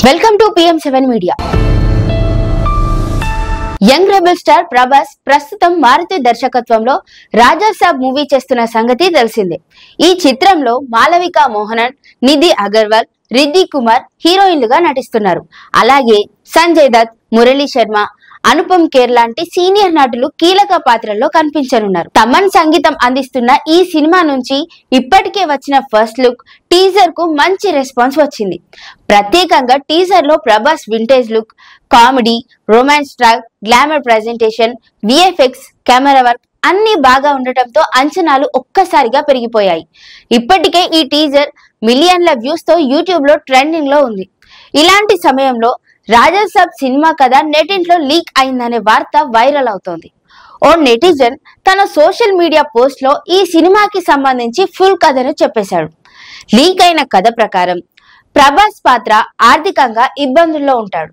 Welcome to PM7 media. Young rebel star Prabhas ప్రస్తుతం మారుతి దర్శకత్వంలో రాజా సాబ్ movie చేస్తున్న సంగతి తెలిసిందే. ఈ చిత్రంలో మాలవిక మోహనన్, నిధి అగర్వాల్, రిద్ధి కుమార్ హీరోయిన్లుగా నటిస్తున్నారు. అలాగే సంజయ్ దత్, మురళీ శర్మ, అనుపమ్ ఖేర్ లాంటి సీనియర్ నటులు కీలక పాత్రల్లో కనిపించనున్నారు. తమన్ సంగీతం అందిస్తున్న ఈ సినిమా నుంచి ఇప్పటికే వచ్చిన ఫస్ట్ లుక్ టీజర్ కు మంచి రెస్పాన్స్ వచ్చింది. ప్రత్యేకంగా టీజర్ లో Prabhas vintage look, comedy, romance track, glamour presentation, VFX, camera work అన్ని బాగా ఉండటంతో అంచనాలు ఒక్కసారిగా పెరిగిపోయాయి. ఇప్పటికే ఈ టీజర్ మిలియన్ల వ్యూస్ తో యూట్యూబ్ లో ట్రెండింగ్ లో ఉంది. ఇలాంటి సమయంలో రాజా సాబ్ సినిమా కథ నెటింట్లో లీక్ అయిందనే వార్త వైరల్ అవుతోంది. ఓ నెటిజన్ తన సోషల్ మీడియా పోస్ట్ లో ఈ సినిమాకి సంబంధించి ఫుల్ కథను చెప్పేశాడు. లీక్ అయిన కథ ప్రకారం ప్రభాస్ పాత్ర ఆర్థికంగా ఇబ్బందుల్లో ఉంటాడు.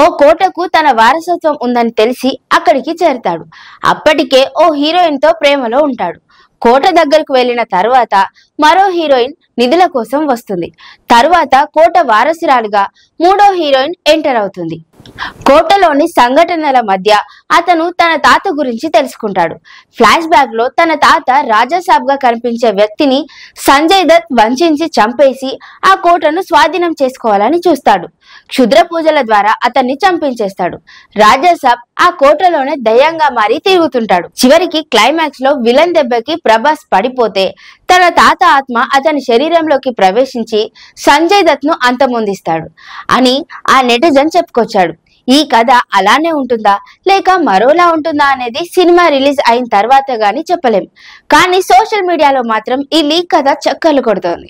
ఓ కోటకు తన వారసత్వం ఉందని తెలిసి అక్కడికి చేరతాడు. అప్పటికే ఓ హీరోయిన్ తో ప్రేమలో ఉంటాడు. కోట దగ్గరకు వెళ్లిన తర్వాత మరో హీరోయిన్ నిధుల కోసం వస్తుంది. తరువాత కోట వారసురాలుగా మూడో హీరోయిన్ ఎంటర్ అవుతుంది. కోటలోని సంఘటనల మధ్య అతను తన తాత గురించి తెలుసుకుంటాడు. ఫ్లాష్ బ్యాక్ లో తన తాత రాజాసాబ్ గా కనిపించే వ్యక్తిని సంజయ్ దత్ వంచించి చంపేసి ఆ కోటను స్వాధీనం చేసుకోవాలని చూస్తాడు. క్షుద్ర పూజల ద్వారా అతన్ని చంపించేస్తాడు. రాజాసాబ్ ఆ కోటలోనే దయ్యంగా మారి తిరుగుతుంటాడు. చివరికి క్లైమాక్స్ లో విలన్ దెబ్బకి ప్రభాస్ పడిపోతే తన తాత ఆత్మ అతని శరీరంలోకి ప్రవేశించి సంజయ్ దత్ ను అంతమొందిస్తాడు అని ఆ నెటిజన్ చెప్పుకొచ్చాడు. ఈ కథ అలానే ఉంటుందా లేక మరోలా ఉంటుందా అనేది సినిమా రిలీజ్ అయిన తర్వాత గానీ చెప్పలేం. కానీ సోషల్ మీడియాలో మాత్రం ఈ లీక్ కథ చక్కర్లు కొడుతోంది.